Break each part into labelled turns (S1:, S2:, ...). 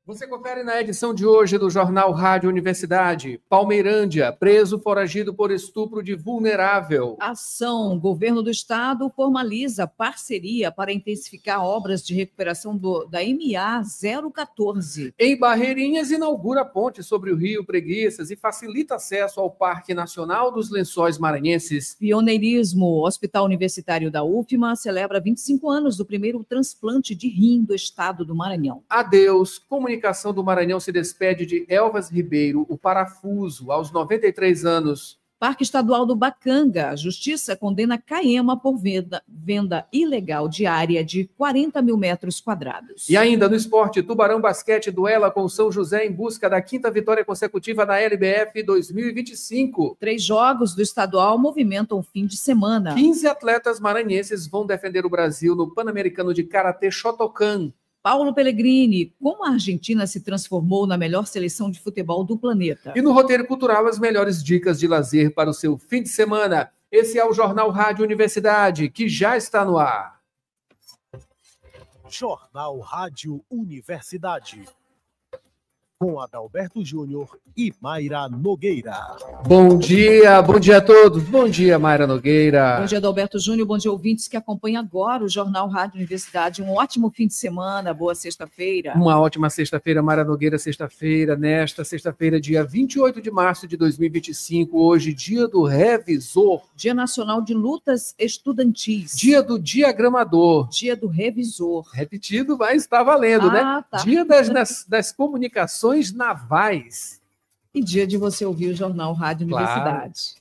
S1: Você confere na edição de hoje do Jornal Rádio Universidade. Palmeirândia, preso foragido por estupro de vulnerável.
S2: Ação. Governo do Estado formaliza parceria para intensificar obras de recuperação da MA 014.
S1: Em Barreirinhas, inaugura ponte sobre o Rio Preguiças e facilita acesso ao Parque Nacional dos Lençóis Maranhenses.
S2: Pioneirismo. O Hospital Universitário da UFMA celebra 25 anos do primeiro transplante de rim do estado do Maranhão.
S1: Adeus. Comunicação do Maranhão se despede de Elvas Ribeiro, o parafuso, aos 93 anos.
S2: Parque Estadual do Bacanga. A Justiça condena Caema por venda ilegal de área de 40 mil metros quadrados.
S1: E ainda no esporte, Tubarão Basquete duela com São José em busca da 5ª vitória consecutiva na LBF 2025.
S2: 3 jogos do estadual movimentam o fim de semana.
S1: 15 atletas maranhenses vão defender o Brasil no Pan-Americano de Karatê Shotokan.
S2: Paulo Pellegrini, como a Argentina se transformou na melhor seleção de futebol do planeta.
S1: E no roteiro cultural, as melhores dicas de lazer para o seu fim de semana. Esse é o Jornal Rádio Universidade, que já está no ar.
S3: Jornal Rádio Universidade, com Adalberto Júnior e Mayra Nogueira.
S1: Bom dia a todos. Bom dia, Mayra Nogueira.
S2: Bom dia, Adalberto Júnior. Bom dia, ouvintes que acompanham agora o Jornal Rádio Universidade. Um ótimo fim de semana, boa sexta-feira.
S1: Uma ótima sexta-feira, Mayra Nogueira, nesta sexta-feira, dia 28 de março de 2025, hoje, dia do revisor.
S2: Dia Nacional de Lutas Estudantis.
S1: Dia do diagramador.
S2: Dia do revisor.
S1: Repetido, mas está valendo, né?
S2: Tá.
S1: Dia das comunicações navais.
S2: E dia de você ouvir o Jornal Rádio Universidade.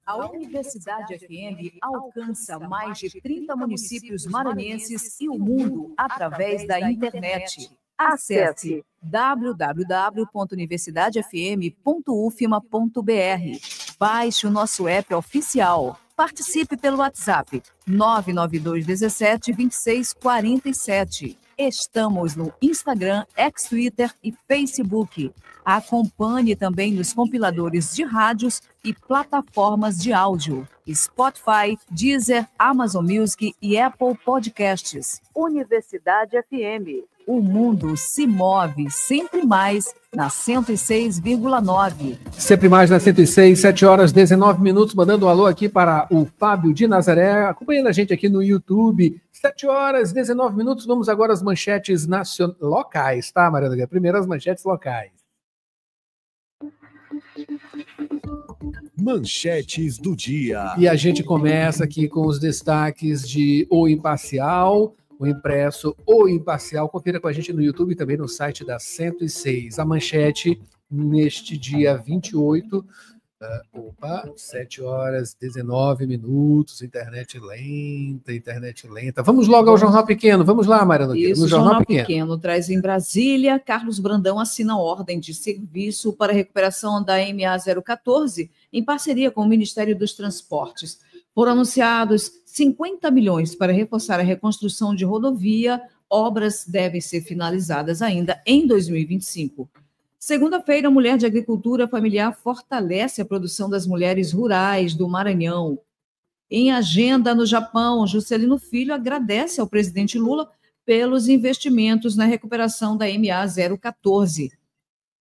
S1: Claro.
S2: A Universidade FM alcança mais de 30 municípios maranhenses e o mundo através da internet. Acesse www.universidadefm.ufma.br. Baixe o nosso app oficial. Participe pelo WhatsApp 992 17 26 47. Estamos no Instagram, Twitter e Facebook. Acompanhe também nos compiladores de rádios e plataformas de áudio. Spotify, Deezer, Amazon Music e Apple Podcasts. Universidade FM. O mundo se move sempre mais na 106,9.
S1: Sempre mais na 106, 7 horas 19 minutos, mandando um alô aqui para o Fábio de Nazaré, acompanhando a gente aqui no YouTube. 7 horas 19 minutos, vamos agora às manchetes locais, tá, Mariana? Primeiro as manchetes locais.
S3: Manchetes do dia.
S1: E a gente começa aqui com os destaques de O Imparcial, o impresso O Imparcial. Confira com a gente no YouTube e também no site da 106. A manchete neste dia 28, 7 horas 19 minutos, internet lenta. Vamos logo ao Jornal Pequeno. Vamos lá, Mariana.
S2: Isso, no Jornal Pequeno traz em Brasília, Carlos Brandão assina ordem de serviço para a recuperação da MA 014 em parceria com o Ministério dos Transportes. Foram anunciados 50 milhões para reforçar a reconstrução de rodovia. Obras devem ser finalizadas ainda em 2025. Segunda-feira, a Mulher de Agricultura Familiar fortalece a produção das mulheres rurais do Maranhão. Em agenda no Japão, Juscelino Filho agradece ao presidente Lula pelos investimentos na recuperação da MA 014.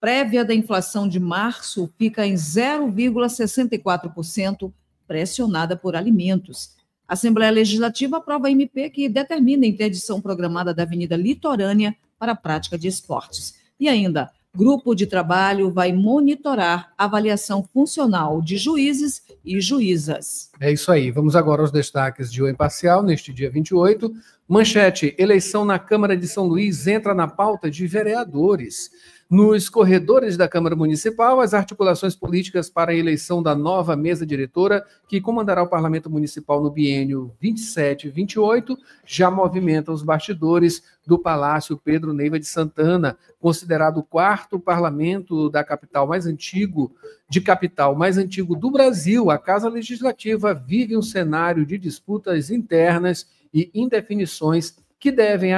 S2: Prévia da inflação de março fica em 0,64%, pressionada por alimentos. A Assembleia Legislativa aprova a MP que determina a interdição programada da Avenida Litorânea para a prática de esportes. E ainda, grupo de trabalho vai monitorar a avaliação funcional de juízes e juízas.
S1: É isso aí. Vamos agora aos destaques de O Imparcial, neste dia 28. Manchete: eleição na Câmara de São Luís entra na pauta de vereadores. Nos corredores da Câmara Municipal, as articulações políticas para a eleição da nova mesa diretora, que comandará o Parlamento Municipal no biênio 27 e 28, já movimentam os bastidores do Palácio Pedro Neiva de Santana, considerado o 4º parlamento da capital mais antigo do Brasil. A Casa Legislativa vive um cenário de disputas internas e indefinições que devem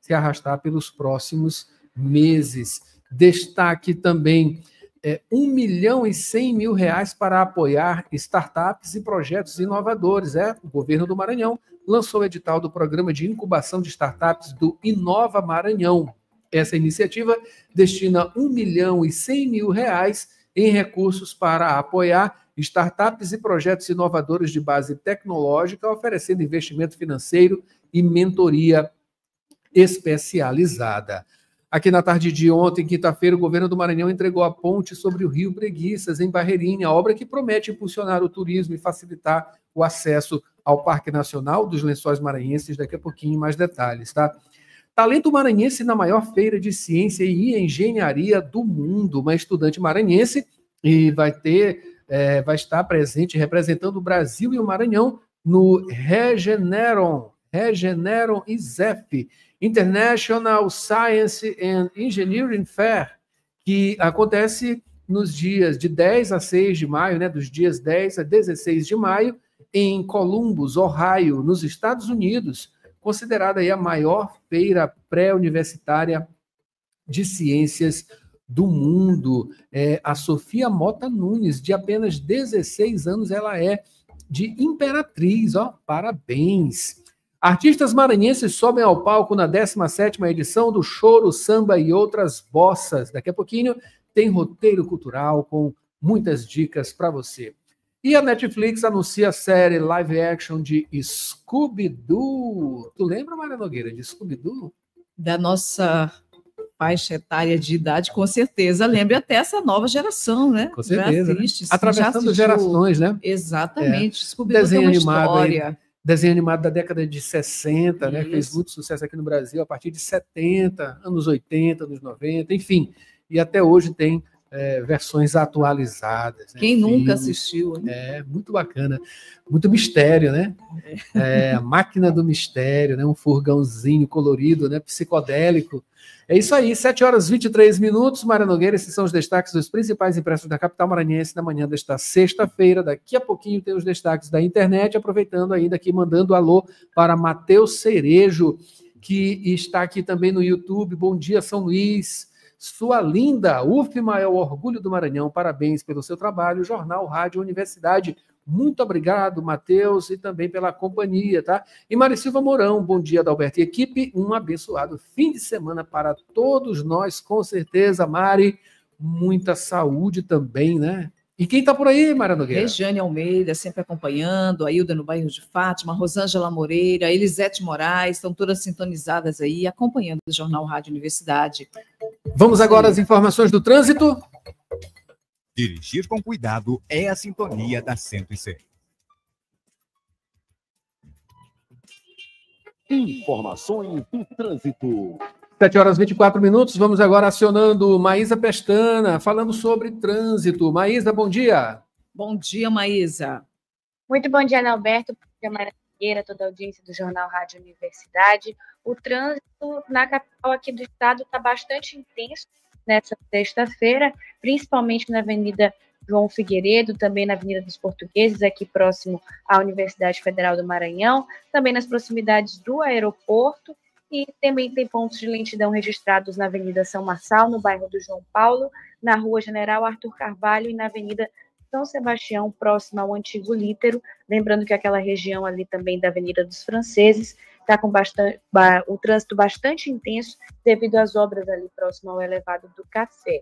S1: se arrastar pelos próximos meses. Destaque também R$1.100.000 para apoiar startups e projetos inovadores. O governo do Maranhão lançou o edital do Programa de Incubação de Startups do Inova Maranhão. Essa iniciativa destina R$1.100.000 em recursos para apoiar startups e projetos inovadores de base tecnológica, oferecendo investimento financeiro e mentoria especializada. Aqui na tarde de ontem, quinta-feira, o governo do Maranhão entregou a ponte sobre o Rio Preguiças, em Barreirinha, obra que promete impulsionar o turismo e facilitar o acesso ao Parque Nacional dos Lençóis Maranhenses. Daqui a pouquinho mais detalhes, tá? Talento maranhense na maior feira de ciência e engenharia do mundo. Uma estudante maranhense e vai estar presente representando o Brasil e o Maranhão no Regeneron ISEF, International Science and Engineering Fair, que acontece nos dias de 10 a 6 de maio, né, dos dias 10 a 16 de maio, em Columbus, Ohio, nos Estados Unidos, considerada aí a maior feira pré-universitária de ciências do mundo. A Sofia Mota Nunes, de apenas 16 anos, ela é de Imperatriz, ó, parabéns. Artistas maranhenses sobem ao palco na 17ª edição do Choro, Samba e Outras Bossas. Daqui a pouquinho tem roteiro cultural com muitas dicas para você. E a Netflix anuncia a série live action de Scooby-Doo. Tu lembra, Maria Nogueira, de Scooby-Doo?
S2: Da nossa faixa etária de idade, com certeza. Lembre até essa nova geração, né?
S1: Com certeza.
S2: Assiste,
S1: né? Atravessando gerações, né?
S2: Exatamente. Scooby-Doo
S1: Desenho
S2: tem uma
S1: animado
S2: história.
S1: Aí, desenho animado da década de 60, né?
S2: Isso.
S1: Fez muito sucesso aqui no Brasil a partir de 70, anos 80, anos 90, enfim. E até hoje tem versões atualizadas. Né?
S2: Quem nunca assistiu?
S1: Né? Muito bacana. Muito mistério, né? A máquina do mistério, né? Um furgãozinho colorido, né? Psicodélico. É isso aí, 7h23, Maria Nogueira, esses são os destaques dos principais impressos da capital maranhense na manhã desta sexta-feira. Daqui a pouquinho tem os destaques da internet, aproveitando ainda aqui, mandando alô para Matheus Cerejo, que está aqui também no YouTube. Bom dia, São Luís. Sua linda, UFMA é o orgulho do Maranhão. Parabéns pelo seu trabalho, Jornal Rádio Universidade. Muito obrigado, Matheus, e também pela companhia, tá? E Mari Silva Mourão, bom dia, Adalberto e equipe. Um abençoado fim de semana para todos nós, com certeza, Mari. Muita saúde também, né? E quem está por aí, Maria Nogueira?
S2: Regiane Almeida, sempre acompanhando, a Hilda no bairro de Fátima, Rosângela Moreira, Elisete Moraes, estão todas sintonizadas aí, acompanhando o Jornal Rádio Universidade.
S1: Vamos agora às informações do trânsito.
S4: Dirigir com cuidado é a sintonia da 106.
S3: Informações do trânsito.
S1: 7h24, vamos agora acionando Maísa Pestana, falando sobre trânsito. Maísa, bom dia.
S2: Bom dia, Maísa.
S5: Muito bom dia, Alberto, bom dia, Maria Nogueira, toda a audiência do Jornal Rádio Universidade. O trânsito na capital aqui do estado está bastante intenso nessa sexta-feira, principalmente na Avenida João Figueiredo, também na Avenida dos Portugueses, aqui próximo à Universidade Federal do Maranhão, também nas proximidades do aeroporto, e também tem pontos de lentidão registrados na Avenida São Marçal, no bairro do João Paulo, na Rua General Arthur Carvalho e na Avenida São Sebastião, próxima ao Antigo Lítero. Lembrando que aquela região ali também da Avenida dos Franceses está com o trânsito bastante intenso devido às obras ali próximo ao elevado do Café.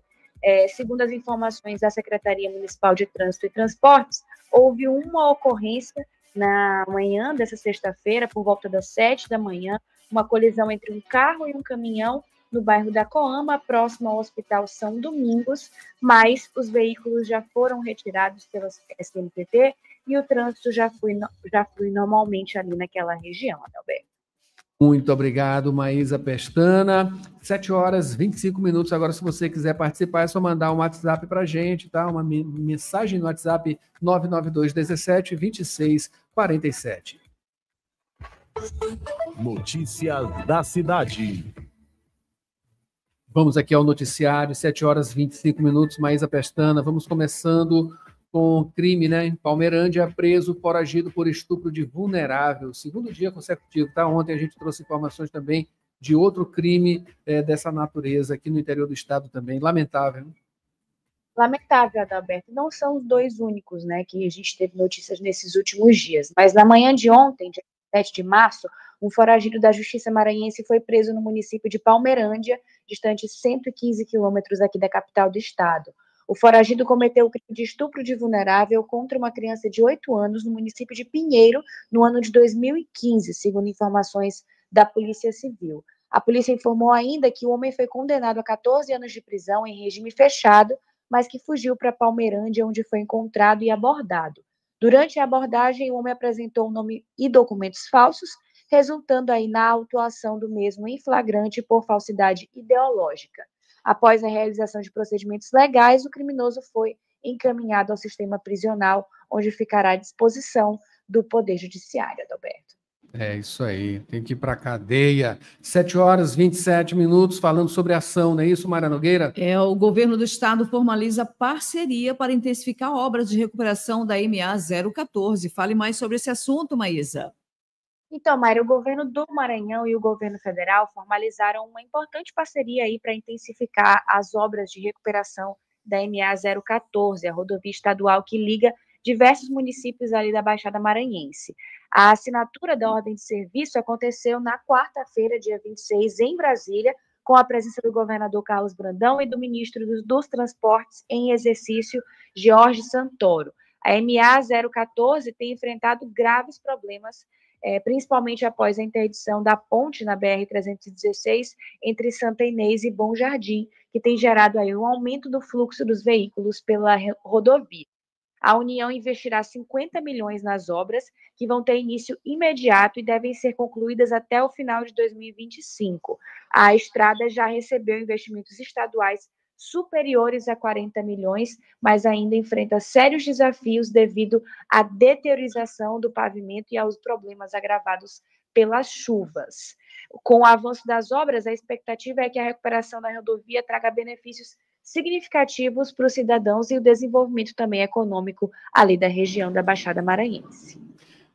S5: Segundo as informações da Secretaria Municipal de Trânsito e Transportes, houve uma ocorrência na manhã dessa sexta-feira, por volta das 7 da manhã, uma colisão entre um carro e um caminhão no bairro da Coama, próximo ao Hospital São Domingos, mas os veículos já foram retirados pela SMTT e o trânsito já flui normalmente ali naquela região, Adalberto.
S1: Muito obrigado, Maísa Pestana. 7h25. Agora, se você quiser participar, é só mandar um WhatsApp para a gente, tá? Uma mensagem no WhatsApp 992172647.
S3: Notícias da cidade.
S1: Vamos aqui ao noticiário, 7h25, Maísa Pestana. Vamos começando com crime, né? Em Palmeirândia, preso, foragido por estupro de vulnerável. Segundo dia consecutivo, tá? Ontem a gente trouxe informações também de outro crime dessa natureza aqui no interior do estado também. Lamentável, né?
S5: Lamentável, Adalberto. Não são os dois únicos, né, que a gente teve notícias nesses últimos dias. Mas na manhã de ontem, dia 7 de março, um foragido da Justiça Maranhense foi preso no município de Palmeirândia, distante 115 quilômetros aqui da capital do estado. O foragido cometeu o crime de estupro de vulnerável contra uma criança de 8 anos no município de Pinheiro, no ano de 2015, segundo informações da Polícia Civil. A polícia informou ainda que o homem foi condenado a 14 anos de prisão em regime fechado, mas que fugiu para Palmeirândia, onde foi encontrado e abordado. Durante a abordagem, o homem apresentou um nome e documentos falsos, resultando aí na autuação do mesmo em flagrante por falsidade ideológica. Após a realização de procedimentos legais, o criminoso foi encaminhado ao sistema prisional, onde ficará à disposição do Poder Judiciário, Adalberto.
S1: É isso aí, tem que ir para a cadeia. 7h27, falando sobre ação, não é isso, Mayra Nogueira?
S2: O governo do estado formaliza parceria para intensificar obras de recuperação da MA 014. Fale mais sobre esse assunto, Maísa.
S5: Então, Mayra, o governo do Maranhão e o governo federal formalizaram uma importante parceria aí para intensificar as obras de recuperação da MA 014, a rodovia estadual que liga diversos municípios ali da Baixada Maranhense. A assinatura da ordem de serviço aconteceu na quarta-feira, dia 26, em Brasília, com a presença do governador Carlos Brandão e do ministro dos Transportes em exercício, Jorge Santoro. A MA 014 tem enfrentado graves problemas, principalmente após a interdição da ponte na BR-316 entre Santa Inês e Bom Jardim, que tem gerado aí um aumento do fluxo dos veículos pela rodovia. A União investirá 50 milhões nas obras, que vão ter início imediato e devem ser concluídas até o final de 2025. A estrada já recebeu investimentos estaduais superiores a 40 milhões, mas ainda enfrenta sérios desafios devido à deteriorização do pavimento e aos problemas agravados pelas chuvas. Com o avanço das obras, a expectativa é que a recuperação da rodovia traga benefícios significativos para os cidadãos e o desenvolvimento também econômico ali da região da Baixada Maranhense.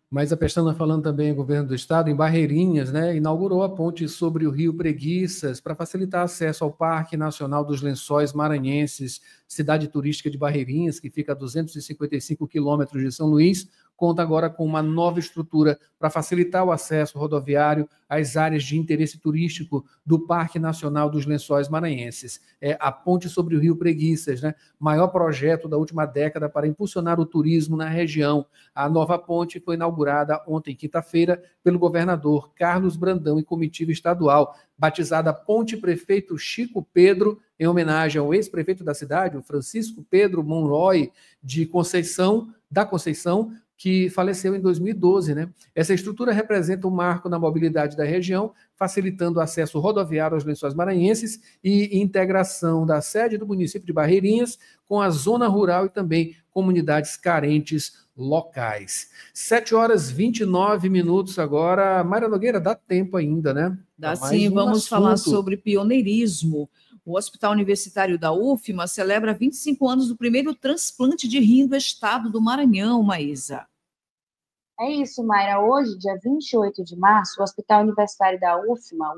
S1: Mas a Pestana falando também, o governo do estado, em Barreirinhas, né, inaugurou a ponte sobre o Rio Preguiças para facilitar acesso ao Parque Nacional dos Lençóis Maranhenses, cidade turística de Barreirinhas, que fica a 255 quilômetros de São Luís, conta agora com uma nova estrutura para facilitar o acesso rodoviário às áreas de interesse turístico do Parque Nacional dos Lençóis Maranhenses. É a ponte sobre o Rio Preguiças, né? Maior projeto da última década para impulsionar o turismo na região. A nova ponte foi inaugurada ontem, quinta-feira, pelo governador Carlos Brandão e comitiva estadual, batizada Ponte Prefeito Chico Pedro, em homenagem ao ex-prefeito da cidade, o Francisco Pedro Monroy de Conceição, que faleceu em 2012, né? Essa estrutura representa um marco na mobilidade da região, facilitando o acesso rodoviário aos Lençóis Maranhenses e integração da sede do município de Barreirinhas com a zona rural e também comunidades carentes locais. 7h29 agora. Mayra Nogueira, dá tempo ainda, né?
S2: Dá sim, vamos falar sobre pioneirismo. O Hospital Universitário da UFMA celebra 25 anos do primeiro transplante de rim do estado do Maranhão, Maísa.
S5: É isso, Mayra. Hoje, dia 28 de março, o Hospital Universitário da UFMA,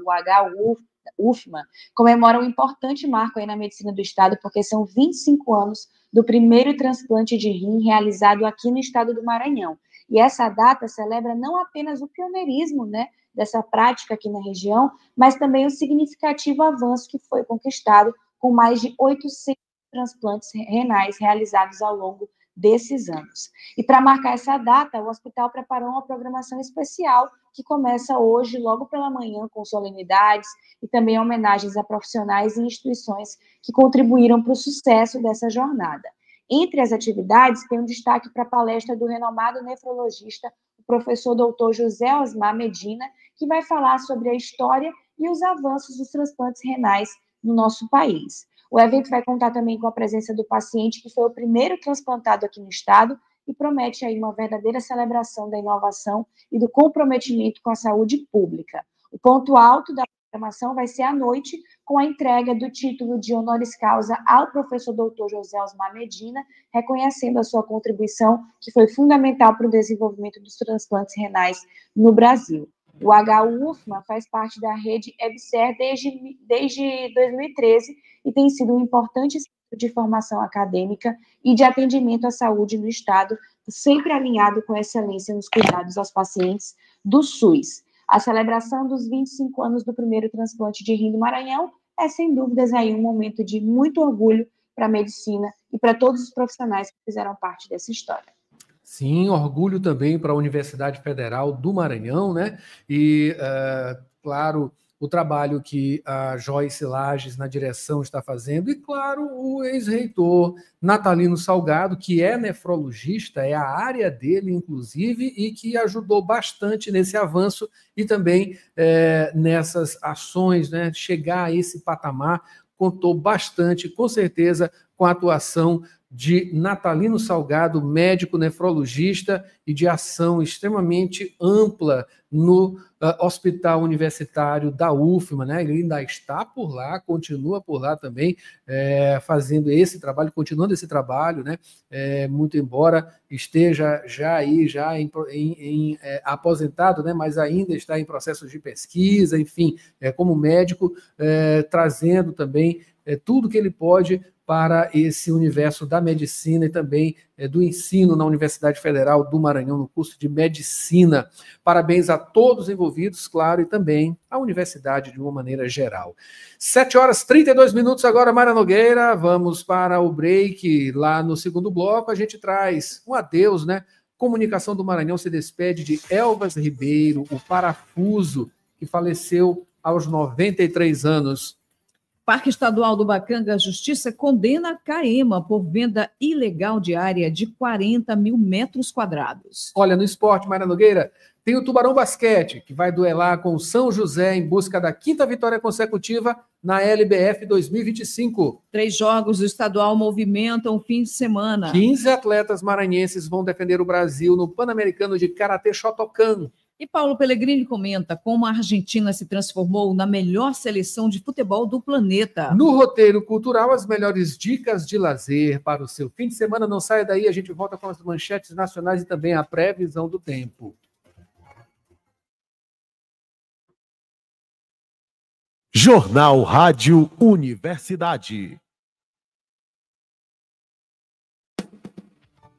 S5: o UFMA, comemora um importante marco aí na medicina do estado, porque são 25 anos do primeiro transplante de rim realizado aqui no estado do Maranhão. E essa data celebra não apenas o pioneirismo, né, dessa prática aqui na região, mas também o significativo avanço que foi conquistado com mais de 800 transplantes renais realizados ao longo desses anos. E para marcar essa data, o hospital preparou uma programação especial que começa hoje, logo pela manhã, com solenidades e também homenagens a profissionais e instituições que contribuíram para o sucesso dessa jornada. Entre as atividades, tem um destaque para a palestra do renomado nefrologista, o professor Dr. José Osmar Medina, que vai falar sobre a história e os avanços dos transplantes renais no nosso país. O evento vai contar também com a presença do paciente que foi o primeiro transplantado aqui no estado e promete aí uma verdadeira celebração da inovação e do comprometimento com a saúde pública. O ponto alto da programação vai ser à noite, com a entrega do título de honoris causa ao professor Dr. José Osmar Medina, reconhecendo a sua contribuição, que foi fundamental para o desenvolvimento dos transplantes renais no Brasil. O HU-UFMA faz parte da rede EBSER desde 2013 e tem sido um importante centro de formação acadêmica e de atendimento à saúde no estado,
S6: sempre alinhado com excelência nos cuidados aos pacientes do SUS. A celebração dos 25 anos do primeiro transplante de rim do Maranhão é, sem dúvidas, aí um momento de muito orgulho para a medicina e para todos os profissionais que fizeram parte dessa história.
S1: Sim, orgulho também para a Universidade Federal do Maranhão, né? E, claro, o trabalho que a Joyce Lages, na direção, está fazendo, e, claro, o ex-reitor Natalino Salgado, que é nefrologista, é a área dele, inclusive, e que ajudou bastante nesse avanço e também nessas ações, né? Chegar a esse patamar, contou bastante, com certeza, com a atuação de Natalino Salgado, médico nefrologista, e de ação extremamente ampla no Hospital Universitário da UFMA, né? Ele ainda está por lá, continua por lá também, fazendo esse trabalho, continuando esse trabalho, né? Muito embora esteja já aposentado, né? Mas ainda está em processo de pesquisa, enfim, como médico, trazendo também tudo que ele pode para esse universo da medicina e também do ensino na Universidade Federal do Maranhão, no curso de medicina. Parabéns a todos os envolvidos, claro, e também à universidade de uma maneira geral. 7h32 agora, Mayra Nogueira, vamos para o break. Lá no segundo bloco a gente traz um adeus, né? Comunicação do Maranhão se despede de Elvas Ribeiro, o parafuso, que faleceu aos 93 anos.
S2: Parque Estadual do Bacanga, a Justiça condena a Caema por venda ilegal de área de 40 mil metros quadrados.
S1: Olha, no esporte, Mayra Nogueira, tem o Tubarão Basquete, que vai duelar com o São José em busca da 5ª vitória consecutiva na LBF 2025.
S2: 3 jogos do estadual movimentam o fim de semana.
S1: 15 atletas maranhenses vão defender o Brasil no Pan-Americano de Karatê Shotokan.
S2: E Paulo Pellegrini comenta como a Argentina se transformou na melhor seleção de futebol do planeta.
S1: No roteiro cultural, as melhores dicas de lazer para o seu fim de semana. Não saia daí, a gente volta com as manchetes nacionais e também a previsão do tempo.
S3: Jornal Rádio Universidade.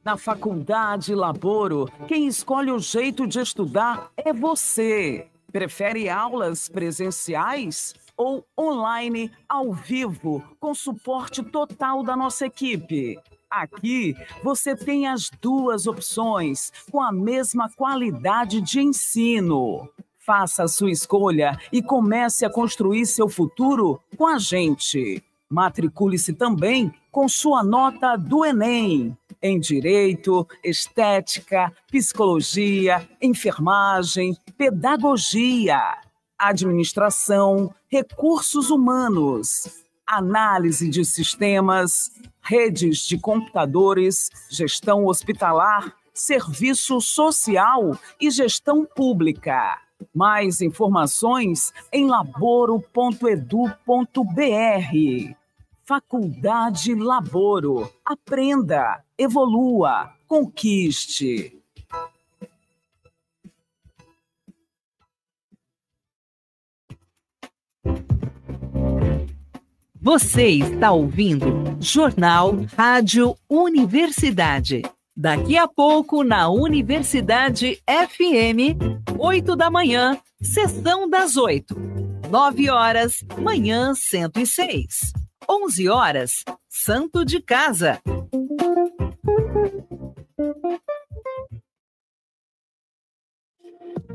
S7: Na Faculdade Laboro, quem escolhe o jeito de estudar é você. Prefere aulas presenciais ou online, ao vivo, com suporte total da nossa equipe? Aqui você tem as 2 opções, com a mesma qualidade de ensino. Faça a sua escolha e comece a construir seu futuro com a gente. Matricule-se também com sua nota do Enem. Em Direito, Estética, Psicologia, Enfermagem, Pedagogia, Administração, Recursos Humanos, Análise de Sistemas, Redes de Computadores, Gestão Hospitalar, Serviço Social e Gestão Pública. Mais informações em laboro.edu.br. Faculdade Laboro. Aprenda, evolua, conquiste.
S8: Você está ouvindo Jornal Rádio Universidade. Daqui a pouco, na Universidade FM, 8 da manhã, sessão das 8. 9 horas, manhã 106. 11 horas, Santo de Casa.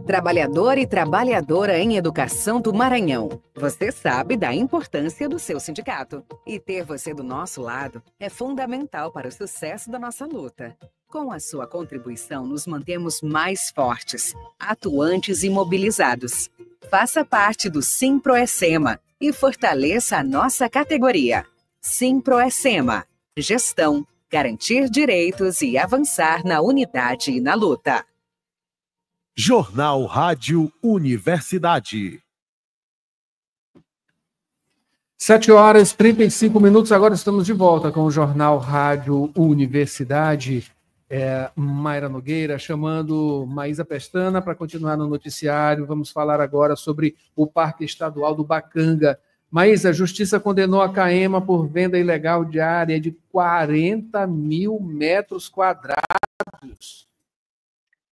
S8: Trabalhador e trabalhadora em educação do Maranhão. Você sabe da importância do seu sindicato. E ter você do nosso lado é fundamental para o sucesso da nossa luta. Com a sua contribuição, nos mantemos mais fortes, atuantes e mobilizados. Faça parte do Simproecema e fortaleça a nossa categoria. Simproecema. Gestão, garantir direitos e avançar na unidade e na luta.
S3: Jornal Rádio Universidade.
S1: 7h35, agora estamos de volta com o Jornal Rádio Universidade. Mayra Nogueira chamando Maísa Pestana para continuar no noticiário. Vamos falar agora sobre o Parque Estadual do Bacanga. Maísa, a Justiça condenou a Caema por venda ilegal de área de 40 mil metros quadrados culpados.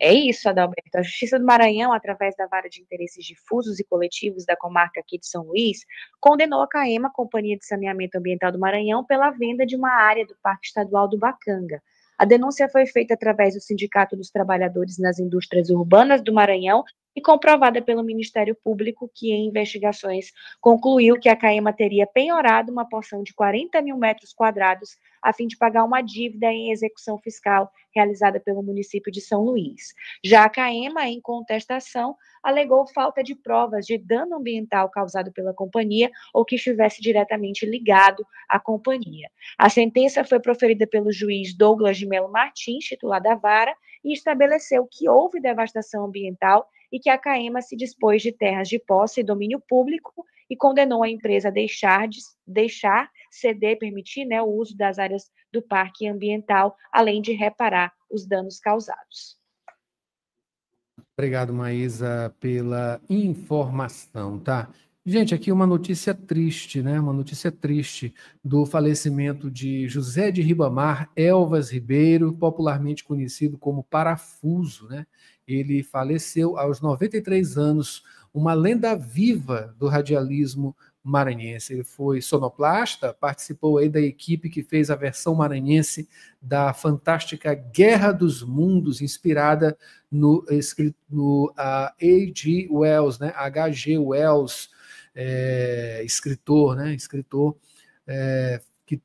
S5: É isso, Adalberto. A Justiça do Maranhão, através da Vara de Interesses Difusos e Coletivos da comarca aqui de São Luís, condenou a CAEMA, Companhia de Saneamento Ambiental do Maranhão, pela venda de uma área do Parque Estadual do Bacanga. A denúncia foi feita através do Sindicato dos Trabalhadores nas Indústrias Urbanas do Maranhão e comprovada pelo Ministério Público, que em investigações concluiu que a CAEMA teria penhorado uma porção de 40 mil metros quadrados a fim de pagar uma dívida em execução fiscal realizada pelo município de São Luís. Já a CAEMA, em contestação, alegou falta de provas de dano ambiental causado pela companhia ou que estivesse diretamente ligado à companhia. A sentença foi proferida pelo juiz Douglas de Melo Martins, titular da vara, e estabeleceu que houve devastação ambiental e que a CAEMA se dispôs de terras de posse e domínio público e condenou a empresa a permitir o uso das áreas do parque ambiental, além de reparar os danos causados.
S1: Obrigado, Maísa, pela informação, tá? Gente, aqui uma notícia triste, né? Uma notícia triste do falecimento de José de Ribamar Elvas Ribeiro, popularmente conhecido como Parafuso, né? Ele faleceu aos 93 anos, uma lenda viva do radialismo maranhense. Ele foi sonoplasta, participou aí da equipe que fez a versão maranhense da fantástica Guerra dos Mundos, inspirada no A.G. Wells, né? H.G. Wells, escritor, né? Que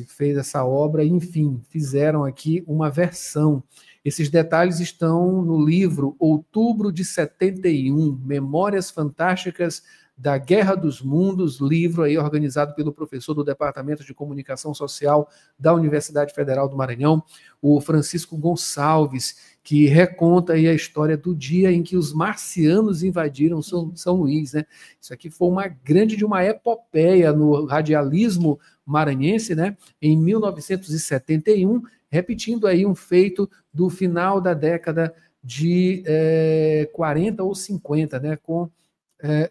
S1: fez essa obra, enfim, fizeram aqui uma versão. Esses detalhes estão no livro Outubro de 71, Memórias Fantásticas da Guerra dos Mundos, livro aí organizado pelo professor do Departamento de Comunicação Social da Universidade Federal do Maranhão, o Francisco Gonçalves, que reconta aí a história do dia em que os marcianos invadiram São Luís, né? Isso aqui foi uma epopeia no radialismo maranhense, né? Em 1971, repetindo aí um feito do final da década de 40 ou 50, né?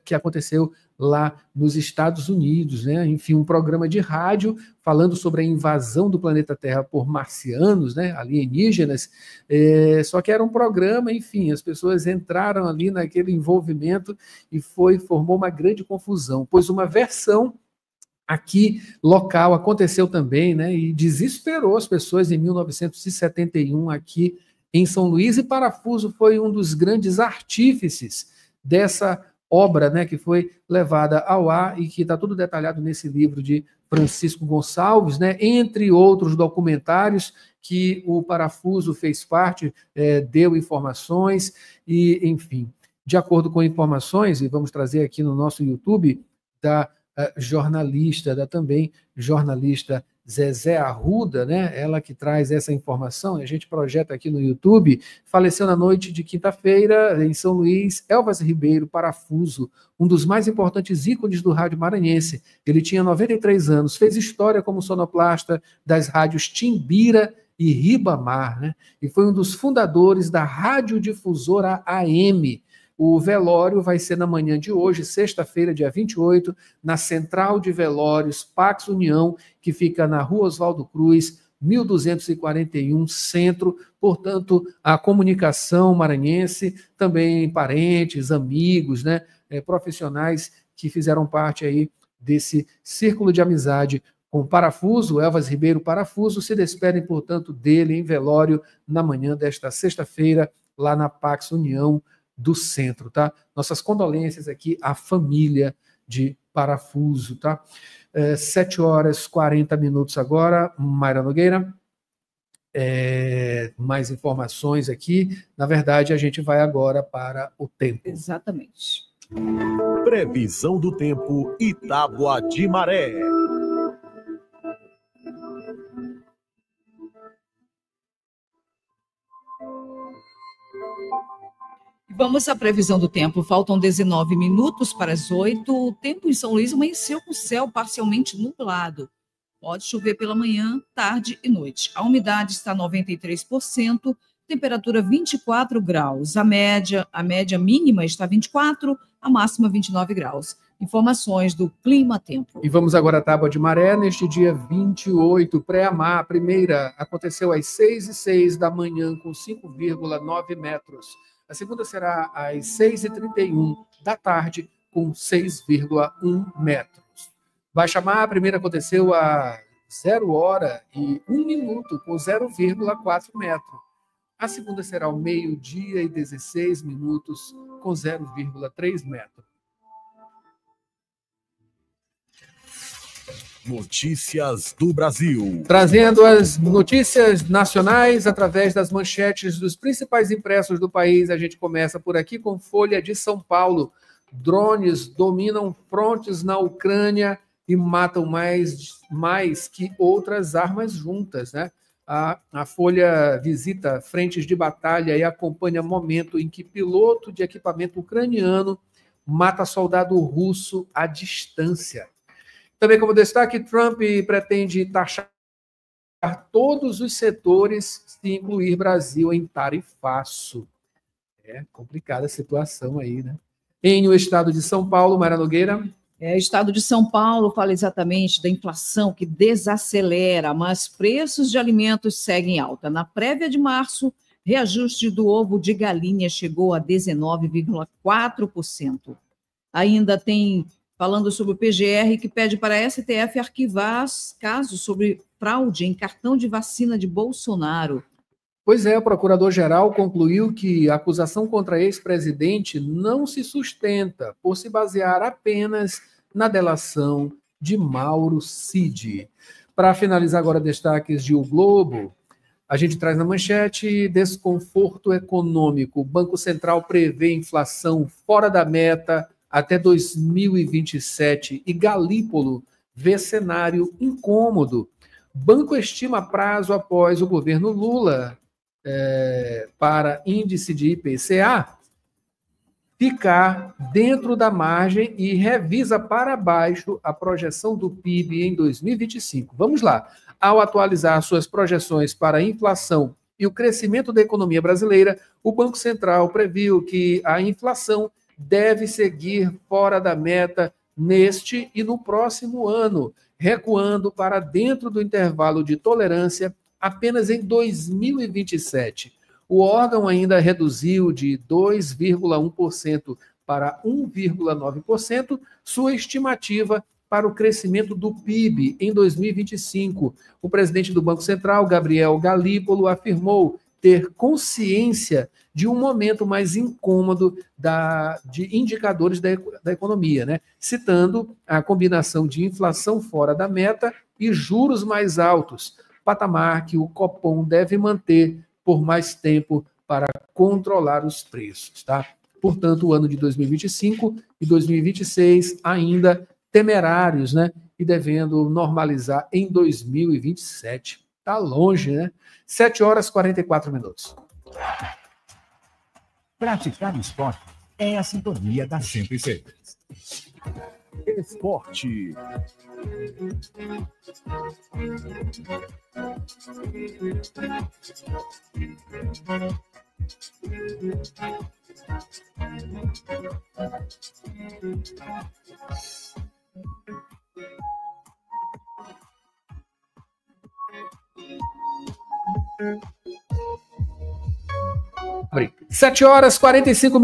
S1: Que aconteceu lá nos Estados Unidos, né? Enfim, um programa de rádio falando sobre a invasão do planeta Terra por marcianos, né? Alienígenas, só que era um programa, enfim, as pessoas entraram ali naquele envolvimento e formou uma grande confusão, pois uma versão aqui local aconteceu também, né? E desesperou as pessoas em 1971 aqui em São Luís, e Parafuso foi um dos grandes artífices dessa obra, né, que foi levada ao ar e que está tudo detalhado nesse livro de Francisco Gonçalves, né, entre outros documentários que o Parafuso fez parte, deu informações e, enfim, de acordo com informações, e vamos trazer aqui no nosso YouTube, da também jornalista Zezé Arruda, né? Ela que traz essa informação, a gente projeta aqui no YouTube. Faleceu na noite de quinta-feira, em São Luís, Elvas Ribeiro Parafuso, um dos mais importantes ícones do rádio maranhense. Ele tinha 93 anos, fez história como sonoplasta das rádios Timbira e Ribamar, né? E foi um dos fundadores da radiodifusora AM. O velório vai ser na manhã de hoje, sexta-feira, dia 28, na Central de Velórios Pax União, que fica na Rua Oswaldo Cruz, 1241, Centro. Portanto, a comunicação maranhense, também parentes, amigos, né, profissionais que fizeram parte aí desse círculo de amizade com Parafuso, Elvas Ribeiro Parafuso, se despedem, portanto, dele em velório na manhã desta sexta-feira, lá na Pax União do Centro, tá? Nossas condolências aqui à família de Parafuso, tá? 7h40 agora, Mayra Nogueira. Mais informações aqui. Na verdade, a gente vai agora para o tempo.
S2: Exatamente.
S3: Previsão do tempo e tábua de maré.
S2: Vamos à previsão do tempo. Faltam 19 minutos para as 8. O tempo em São Luís amanheceu com o céu parcialmente nublado. Pode chover pela manhã, tarde e noite. A umidade está 93%, temperatura 24 graus. A média mínima está 24, a máxima 29 graus. Informações do Clima Tempo.
S1: E vamos agora à tábua de maré, neste dia 28, pré-amar. A primeira aconteceu às 6h06 da manhã, com 5,9 metros. A segunda será às 6h31 da tarde, com 6,1 metros. Baixa-mar, a primeira aconteceu a 0h01, com 0,4 metro. A segunda será ao 12h16, com 0,3 metro.
S3: Notícias do Brasil.
S1: Trazendo as notícias nacionais através das manchetes dos principais impressos do país. A gente começa por aqui com Folha de São Paulo. Drones dominam frontes na Ucrânia e matam mais que outras armas juntas, né? A Folha visita frentes de batalha e acompanha momento em que piloto de equipamento ucraniano mata soldado russo à distância. Também como destaque, Trump pretende taxar todos os setores se incluir Brasil em tarifaço. É complicada a situação aí, né? Em o estado de São Paulo, Mayra Nogueira.
S2: O estado de São Paulo fala exatamente da inflação que desacelera, mas preços de alimentos seguem alta. Na prévia de março, reajuste do ovo de galinha chegou a 19,4%. Ainda tem... falando sobre o PGR, que pede para a STF arquivar casos sobre fraude em cartão de vacina de Bolsonaro.
S1: Pois é, o procurador-geral concluiu que a acusação contra ex-presidente não se sustenta por se basear apenas na delação de Mauro Cid. Para finalizar agora, destaques de O Globo, a gente traz na manchete desconforto econômico. O Banco Central prevê inflação fora da meta até 2027 e Galípolo vê cenário incômodo. Banco estima prazo após o governo Lula para índice de IPCA ficar dentro da margem e revisa para baixo a projeção do PIB em 2025. Vamos lá. Ao atualizar suas projeções para a inflação e o crescimento da economia brasileira, o Banco Central previu que a inflação deve seguir fora da meta neste e no próximo ano, recuando para dentro do intervalo de tolerância apenas em 2027. O órgão ainda reduziu de 2,1% para 1,9% sua estimativa para o crescimento do PIB em 2025. O presidente do Banco Central, Gabriel Galípolo, afirmou ter consciência de um momento mais incômodo de indicadores da economia, né? Citando a combinação de inflação fora da meta e juros mais altos, patamar que o Copom deve manter por mais tempo para controlar os preços, tá? Portanto, o ano de 2025 e 2026 ainda temerários, né? E devendo normalizar em 2027. Está longe, né? 7h44.
S4: Praticar esporte é a sintonia da 106.
S3: Esporte.
S1: Sete horas 45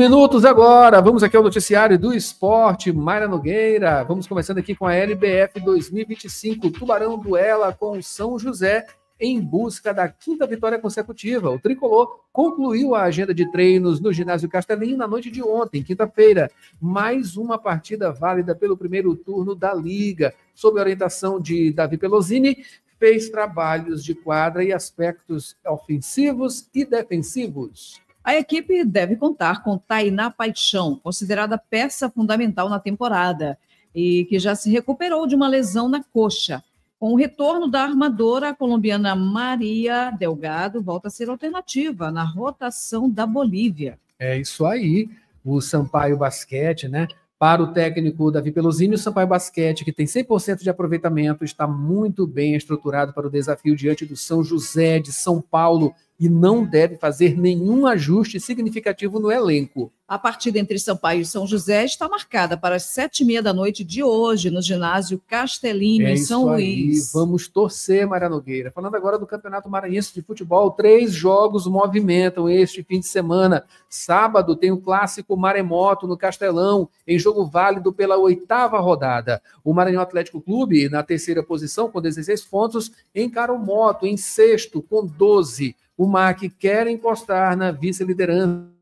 S1: agora. Vamos aqui ao noticiário do esporte. Mayra Nogueira. Vamos começando aqui com a LBF 2025. Tubarão duela com o São José em busca da 5ª vitória consecutiva. O tricolor concluiu a agenda de treinos no ginásio Castelinho na noite de ontem, quinta-feira. Mais uma partida válida pelo primeiro turno da Liga. Sob a orientação de Davi Pelosini, fez trabalhos de quadra e aspectos ofensivos e defensivos.
S2: A equipe deve contar com Tainá Paixão, considerada peça fundamental na temporada, e que já se recuperou de uma lesão na coxa. Com o retorno da armadora, a colombiana Maria Delgado volta a ser alternativa na rotação da Bolívia.
S1: É isso aí, o Sampaio Basquete, né? Para o técnico Davi Pelosini, o Sampaio Basquete, que tem 100% de aproveitamento, está muito bem estruturado para o desafio diante do São José de São Paulo, e não deve fazer nenhum ajuste significativo no elenco.
S2: A partida entre Sampaio e São José está marcada para as 7h30 da noite de hoje, no ginásio Castelinho, em São Luís.
S1: Vamos torcer, Maria Nogueira. Falando agora do Campeonato Maranhense de Futebol, 3 jogos movimentam este fim de semana. Sábado tem o clássico Maremoto no Castelão, em jogo válido pela 8ª rodada. O Maranhão Atlético Clube, na 3ª posição, com 16 pontos, encara o Moto em 6º, com 12. O MAC quer encostar na vice-liderança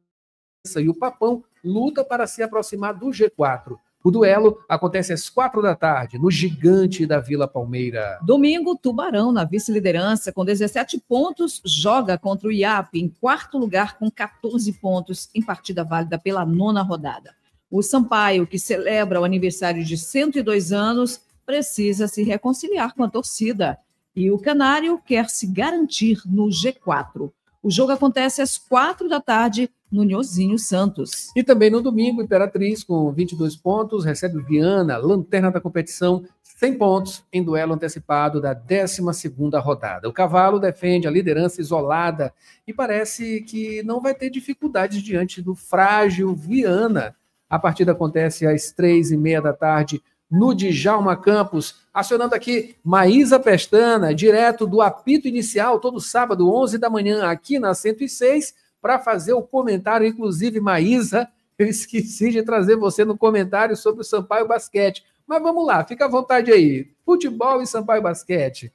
S1: e o Papão luta para se aproximar do G4. O duelo acontece às 4 da tarde, no Gigante da Vila Palmeira.
S2: Domingo, Tubarão, na vice-liderança, com 17 pontos, joga contra o IAP, em 4º lugar, com 14 pontos, em partida válida pela 9ª rodada. O Sampaio, que celebra o aniversário de 102 anos, precisa se reconciliar com a torcida. E o Canário quer se garantir no G4. O jogo acontece às 4 da tarde, no Nhozinho Santos.
S1: E também no domingo, Imperatriz, com 22 pontos, recebe o Viana, lanterna da competição, 100 pontos, em duelo antecipado da 12ª rodada. O Cavalo defende a liderança isolada e parece que não vai ter dificuldades diante do frágil Viana. A partida acontece às 3h30 da tarde, no Djalma Campos, acionando aqui Maísa Pestana, direto do apito inicial, todo sábado, 11 da manhã, aqui na 106, para fazer o comentário. Inclusive, Maísa, eu esqueci de trazer você no comentário sobre o Sampaio Basquete. Mas vamos lá, fica à vontade aí. Futebol e Sampaio Basquete.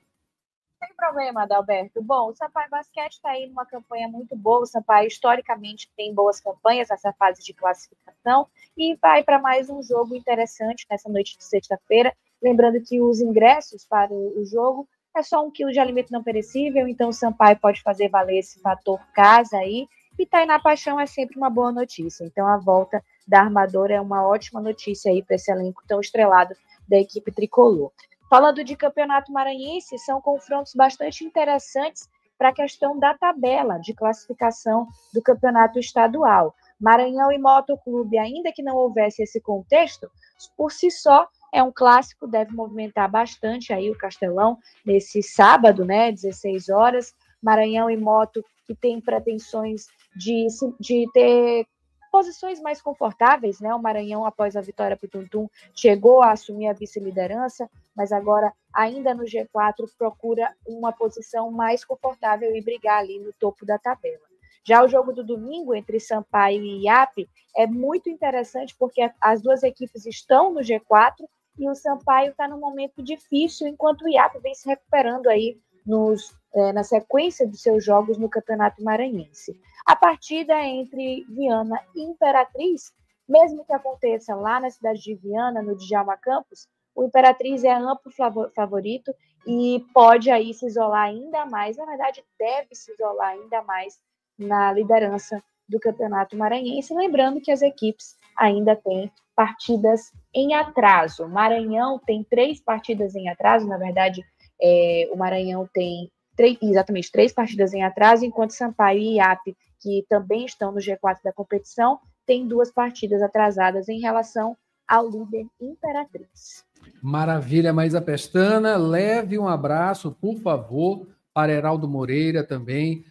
S5: Sem problema, Adalberto. Bom, o Sampaio Basquete está aí numa campanha muito boa. O Sampaio, historicamente, tem boas campanhas nessa fase de classificação e vai para mais um jogo interessante nessa noite de sexta-feira. Lembrando que os ingressos para o jogo é só 1 quilo de alimento não perecível, então o Sampaio pode fazer valer esse fator casa aí. E Tainá Paixão é sempre uma boa notícia. Então a volta da armadora é uma ótima notícia aí para esse elenco tão estrelado da equipe tricolor. Falando de campeonato maranhense, são confrontos bastante interessantes para a questão da tabela de classificação do campeonato estadual. Maranhão e Motoclube, ainda que não houvesse esse contexto, por si só é um clássico, deve movimentar bastante aí o Castelão nesse sábado, né, 16 horas. Maranhão e Moto, que tem pretensões de ter posições mais confortáveis, né? O Maranhão, após a vitória para o Tuntum, chegou a assumir a vice-liderança, mas agora, ainda no G4, procura uma posição mais confortável e brigar ali no topo da tabela. Já o jogo do domingo, entre Sampaio e IAP, é muito interessante porque as duas equipes estão no G4 e o Sampaio está num momento difícil, enquanto o IAP vem se recuperando aí na sequência dos seus jogos no Campeonato Maranhense. A partida é entre Viana e Imperatriz, mesmo que aconteça lá na cidade de Viana, no Djalma Campos, o Imperatriz é amplo favorito e pode aí se isolar ainda mais, na verdade deve se isolar ainda mais na liderança do Campeonato Maranhense, lembrando que as equipes ainda têm partidas em atraso. O Maranhão tem 3 partidas em atraso, na verdade, o Maranhão tem exatamente 3 partidas em atraso, enquanto Sampaio e IAP, que também estão no G4 da competição, têm 2 partidas atrasadas em relação ao líder Imperatriz.
S1: Maravilha, Maísa Pestana. Leve um abraço, por favor, para Heraldo Moreira também,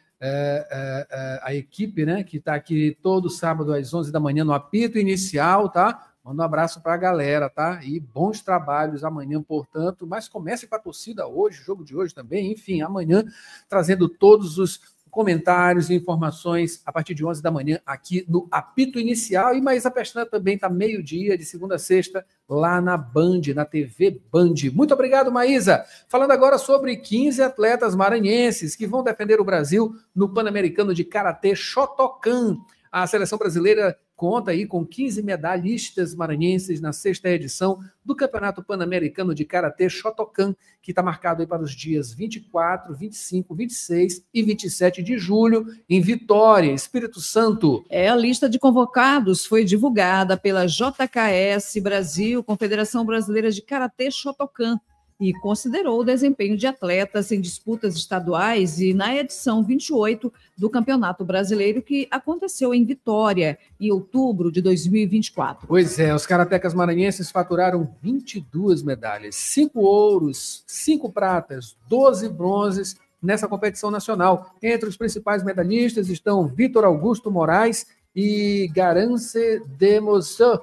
S1: a equipe, né, que está aqui todo sábado às 11 da manhã no apito inicial, tá? Manda um abraço para a galera, tá? E bons trabalhos amanhã, portanto. Mas comece com a torcida hoje, o jogo de hoje também. Enfim, amanhã, trazendo todos os comentários e informações a partir de 11 da manhã aqui no apito inicial. E Maísa Pestana também está meio-dia, de segunda a sexta, lá na Band, na TV Band. Muito obrigado, Maísa. Falando agora sobre 15 atletas maranhenses que vão defender o Brasil no Pan-Americano de Karatê Shotokan. A seleção brasileira conta aí com 15 medalhistas maranhenses na 6ª edição do Campeonato Pan-Americano de Karatê Shotokan, que está marcado aí para os dias 24, 25, 26 e 27 de julho, em Vitória, Espírito Santo.
S2: A lista de convocados foi divulgada pela JKS Brasil, Confederação Brasileira de Karatê Shotokan, e considerou o desempenho de atletas em disputas estaduais e na edição 28 do Campeonato Brasileiro, que aconteceu em Vitória, em outubro de 2024.
S1: Pois é, os karatecas maranhenses faturaram 22 medalhas, 5 ouros, 5 pratas, 12 bronzes nessa competição nacional. Entre os principais medalhistas estão Vitor Augusto Moraes e Garance Demosan.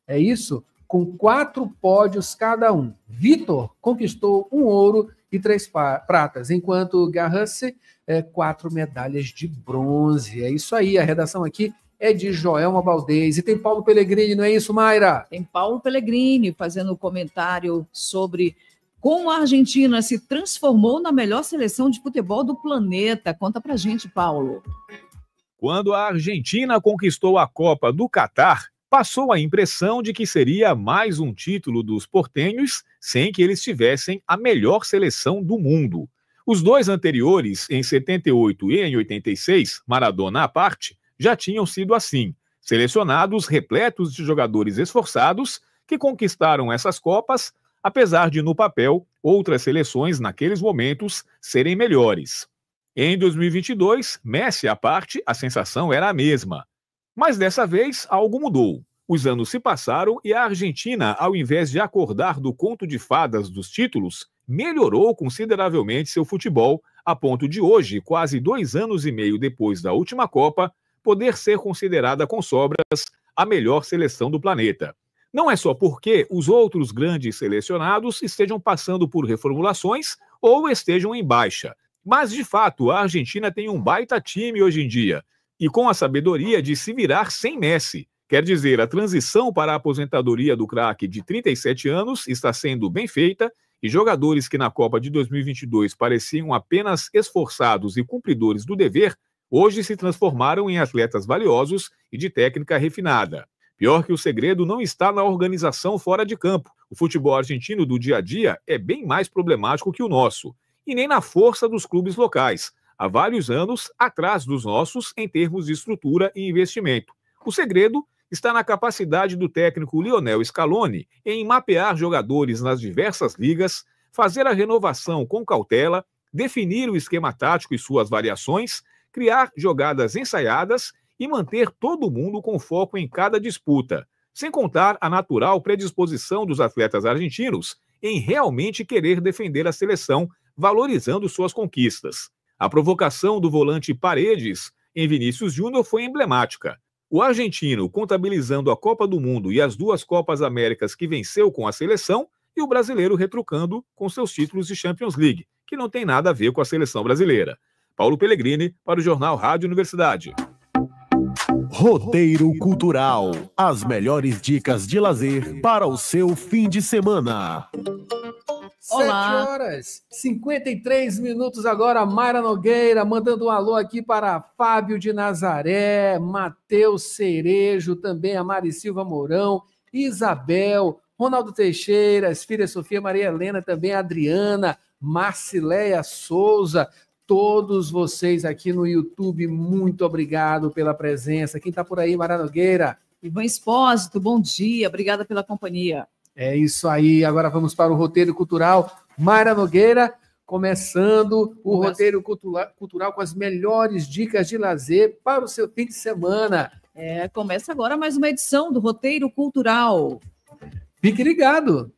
S1: É isso? Com 4 pódios cada um. Vitor conquistou 1 ouro e 3 pratas, enquanto Garance 4 medalhas de bronze. É isso aí, a redação aqui é de Joelma Valdez. E tem Paulo Pellegrini, não é isso, Mayra?
S2: Tem Paulo Pellegrini fazendo comentário sobre como a Argentina se transformou na melhor seleção de futebol do planeta. Conta pra gente, Paulo.
S9: Quando a Argentina conquistou a Copa do Catar, passou a impressão de que seria mais um título dos portenhos, sem que eles tivessem a melhor seleção do mundo. Os 2 anteriores, em 78 e em 86, Maradona à parte, já tinham sido assim, selecionados repletos de jogadores esforçados que conquistaram essas Copas, apesar de, no papel, outras seleções naqueles momentos serem melhores. Em 2022, Messi à parte, a sensação era a mesma. Mas dessa vez, algo mudou. Os anos se passaram e a Argentina, ao invés de acordar do conto de fadas dos títulos, melhorou consideravelmente seu futebol, a ponto de hoje, quase 2 anos e meio depois da última Copa, poder ser considerada com sobras a melhor seleção do planeta. Não é só porque os outros grandes selecionados estejam passando por reformulações ou estejam em baixa. Mas, de fato, a Argentina tem um baita time hoje em dia, e com a sabedoria de se virar sem Messi. Quer dizer, a transição para a aposentadoria do craque de 37 anos está sendo bem feita, e jogadores que na Copa de 2022 pareciam apenas esforçados e cumpridores do dever, hoje se transformaram em atletas valiosos e de técnica refinada. Pior que o segredo não está na organização fora de campo. O futebol argentino do dia a dia é bem mais problemático que o nosso, e nem na força dos clubes locais, há vários anos atrás dos nossos em termos de estrutura e investimento. O segredo está na capacidade do técnico Lionel Scaloni em mapear jogadores nas diversas ligas, fazer a renovação com cautela, definir o esquema tático e suas variações, criar jogadas ensaiadas e manter todo mundo com foco em cada disputa, sem contar a natural predisposição dos atletas argentinos em realmente querer defender a seleção, valorizando suas conquistas. A provocação do volante Paredes em Vinícius Júnior foi emblemática. O argentino contabilizando a Copa do Mundo e as 2 Copas Américas que venceu com a seleção, e o brasileiro retrucando com seus títulos de Champions League, que não tem nada a ver com a seleção brasileira. Paulo Pellegrini, para o Jornal Rádio Universidade.
S3: Roteiro Cultural. As melhores dicas de lazer para o seu fim de semana.
S2: Olá.
S1: 7h53 agora, Mayra Nogueira, mandando um alô aqui para Fábio de Nazaré, Matheus Cerejo, também a Mari Silva Mourão, Isabel, Ronaldo Teixeira, as filhas Sofia Maria Helena, também a Adriana, Marcileia Souza, todos vocês aqui no YouTube, muito obrigado pela presença. Quem está por aí, Mayra Nogueira?
S2: Ivan Espósito, bom dia, obrigada pela companhia.
S1: É isso aí, agora vamos para o roteiro cultural. Mayra Nogueira, começando o roteiro cultural com as melhores dicas de lazer para o seu fim de semana.
S2: Começa agora mais uma edição do Roteiro Cultural.
S1: Fique ligado.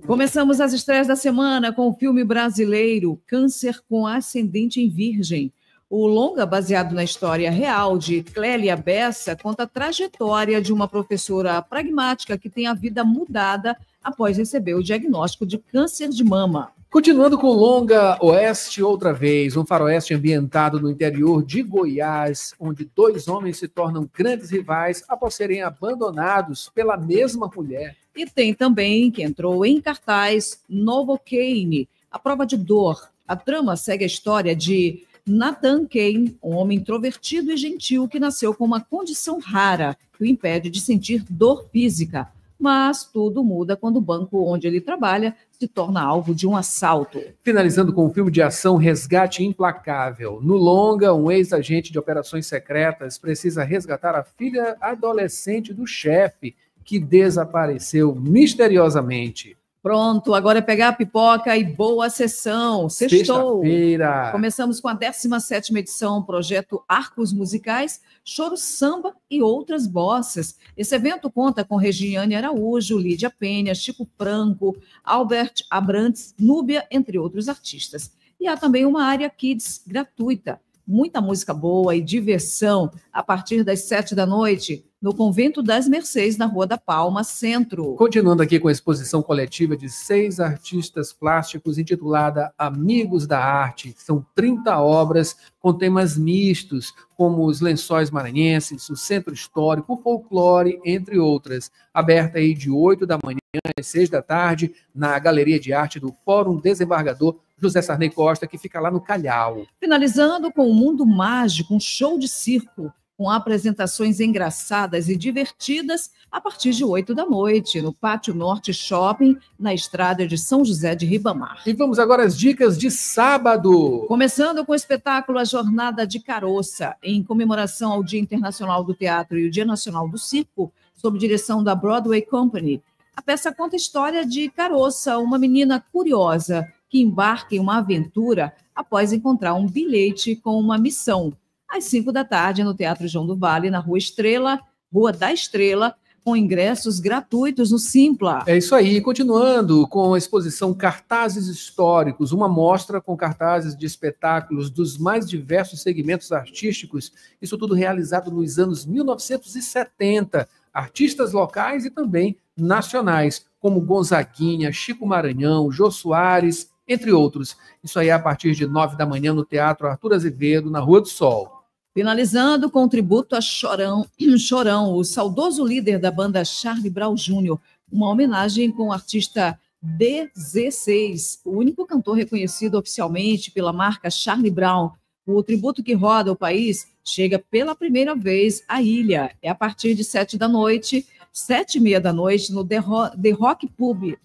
S2: Começamos as estreias da semana com o filme brasileiro Câncer com Ascendente em Virgem. O longa, baseado na história real de Clélia Bessa, conta a trajetória de uma professora pragmática que tem a vida mudada após receber o diagnóstico de câncer de mama.
S1: Continuando com o longa Oeste outra vez, um faroeste ambientado no interior de Goiás, onde 2 homens se tornam grandes rivais após serem abandonados pela mesma mulher.
S2: E tem também, que entrou em cartaz, Novocaine, A Prova de Dor. A trama segue a história de Nathan Kane, um homem introvertido e gentil que nasceu com uma condição rara que o impede de sentir dor física. Mas tudo muda quando o banco onde ele trabalha se torna alvo de um assalto.
S1: Finalizando com o filme de ação Resgate Implacável. No longa, um ex-agente de operações secretas precisa resgatar a filha adolescente do chefe, que desapareceu misteriosamente.
S2: Pronto, agora é pegar a pipoca e boa sessão. Sextou.
S1: Sexta-feira.
S2: Começamos com a 17ª edição, projeto Arcos Musicais, Choro Samba e Outras Bossas. Esse evento conta com Regiane Araújo, Lídia Penha, Chico Franco, Albert Abrantes, Núbia, entre outros artistas. E há também uma área Kids gratuita. Muita música boa e diversão a partir das 7 da noite, no Convento das Mercês, na Rua da Palma, Centro.
S1: Continuando aqui com a exposição coletiva de 6 artistas plásticos intitulada Amigos da Arte. São 30 obras com temas mistos, como os lençóis maranhenses, o centro histórico, o folclore, entre outras. Aberta aí de 8 da manhã às 6 da tarde, na Galeria de Arte do Fórum Desembargador José Sarney Costa, que fica lá no Calhau.
S2: Finalizando com o Mundo Mágico, um show de circo, com apresentações engraçadas e divertidas a partir de 8 da noite, no Pátio Norte Shopping, na estrada de São José de Ribamar.
S1: E vamos agora às dicas de sábado.
S2: Começando com o espetáculo A Jornada de Caroça, em comemoração ao Dia Internacional do Teatro e o Dia Nacional do Circo, sob direção da Broadway Company. A peça conta a história de Caroça, uma menina curiosa que embarca em uma aventura após encontrar um bilhete com uma missão. Às 5 da tarde, no Teatro João do Vale, na Rua da Estrela, com ingressos gratuitos no Simpla.
S1: É isso aí. Continuando com a exposição Cartazes Históricos, uma mostra com cartazes de espetáculos dos mais diversos segmentos artísticos, isso tudo realizado nos anos 1970. Artistas locais e também nacionais, como Gonzaguinha, Chico Maranhão, Jô Soares, entre outros. Isso aí a partir de 9 da manhã no Teatro Arthur Azevedo, na Rua do Sol.
S2: Finalizando com o tributo a Chorão, o saudoso líder da banda Charlie Brown Jr., uma homenagem com o artista D16, o único cantor reconhecido oficialmente pela marca Charlie Brown. O tributo que roda o país chega pela primeira vez à ilha. É a partir de 7 da noite, 7h30 da noite, no The Rock Pub,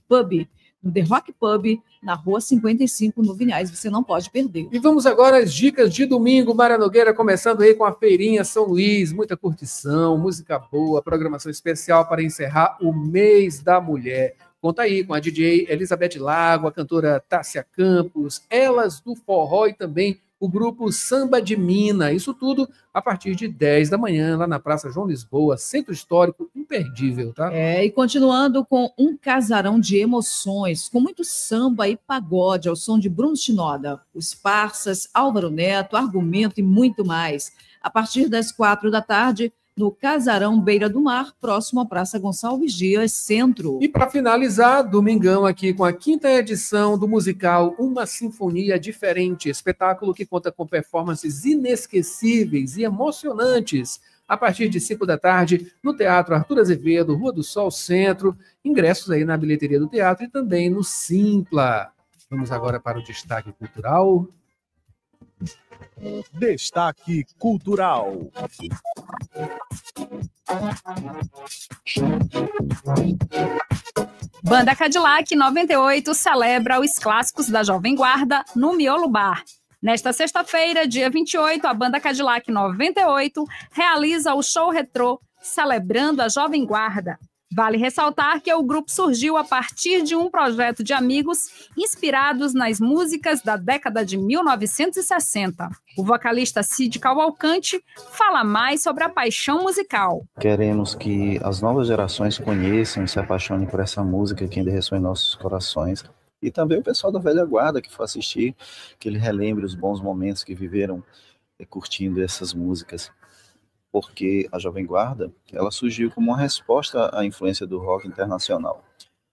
S2: na Rua 55, no Vinhais. Você não pode perder.
S1: E vamos agora às dicas de domingo. Mara Nogueira começando aí com a Feirinha São Luís. Muita curtição, música boa, programação especial para encerrar o mês da mulher. Conta aí com a DJ Elizabeth Lago, a cantora Tássia Campos, Elas do Forró e também o grupo Samba de Mina. Isso tudo a partir de 10 da manhã, lá na Praça João Lisboa, Centro Histórico, imperdível, tá?
S2: E continuando com um casarão de emoções, com muito samba e pagode, ao som de Bruno Shinoda, Os Parsas, Álvaro Neto, Argumento e muito mais. A partir das 4 da tarde, no Casarão Beira do Mar, próximo à Praça Gonçalves Dias, Centro.
S1: E para finalizar, domingão aqui com a 5ª edição do musical Uma Sinfonia Diferente, espetáculo que conta com performances inesquecíveis e emocionantes, a partir de 5 da tarde, no Teatro Arthur Azevedo, Rua do Sol, Centro, ingressos aí na bilheteria do teatro e também no Simpla. Vamos agora para o destaque cultural.
S3: Destaque cultural.
S10: Banda Cadillac 98 celebra os clássicos da Jovem Guarda no Miolo Bar. Nesta sexta-feira, dia 28, a Banda Cadillac 98 realiza o show retrô celebrando a Jovem Guarda. Vale ressaltar que o grupo surgiu a partir de um projeto de amigos inspirados nas músicas da década de 1960. O vocalista Cid Cavalcante fala mais sobre a paixão musical.
S11: Queremos que as novas gerações conheçam e se apaixonem por essa música que ainda ressoa em nossos corações. E também o pessoal da velha guarda que for assistir, que ele relembre os bons momentos que viveram curtindo essas músicas. Porque a Jovem Guarda, ela surgiu como uma resposta à influência do rock internacional.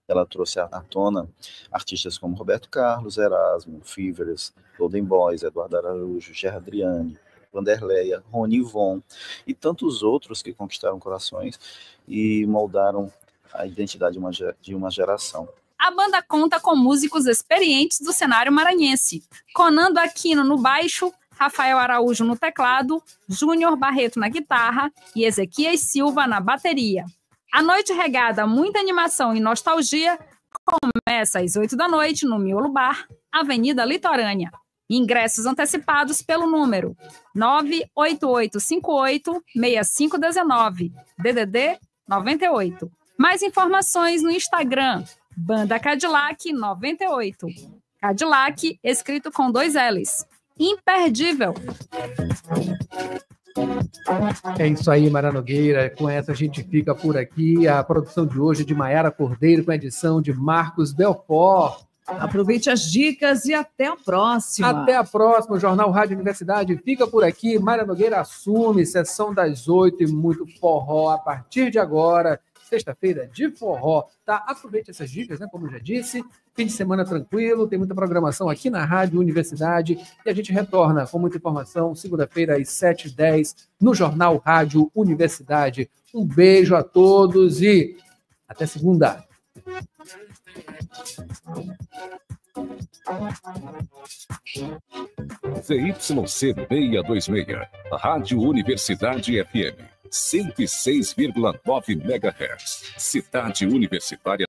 S11: Ela trouxe à tona artistas como Roberto Carlos, Erasmo, Fivers, Golden Boys, Eduardo Araújo, Gerard Adriane, Vanderleia, Rony Von e tantos outros que conquistaram corações e moldaram a identidade de uma geração.
S10: A banda conta com músicos experientes do cenário maranhense, Conando Aquino no baixo, Rafael Araújo no teclado, Júnior Barreto na guitarra e Ezequias Silva na bateria. A noite regada a muita animação e nostalgia começa às 8 da noite no Miolo Bar, Avenida Litorânea. Ingressos antecipados pelo número 98858-6519, DDD 98. Mais informações no Instagram, Banda Cadillac 98. Cadillac, escrito com 2 L's. Imperdível.
S1: É isso aí, Mara Nogueira. Com essa a gente fica por aqui. A produção de hoje é de Maiara Cordeiro, com a edição de Marcos Belfort.
S2: Aproveite as dicas e até a próxima.
S1: Até a próxima. O Jornal Rádio Universidade fica por aqui. Mayra Nogueira assume, sessão das 8 e muito forró a partir de agora. Sexta-feira de forró, tá? Aproveite essas dicas, né? Como eu já disse, fim de semana tranquilo, tem muita programação aqui na Rádio Universidade e a gente retorna com muita informação segunda-feira às 7h10 no Jornal Rádio Universidade. Um beijo a todos e até segunda.
S12: ZYC 626, Rádio Universidade FM. 106,9 MHz. Cidade Universitária.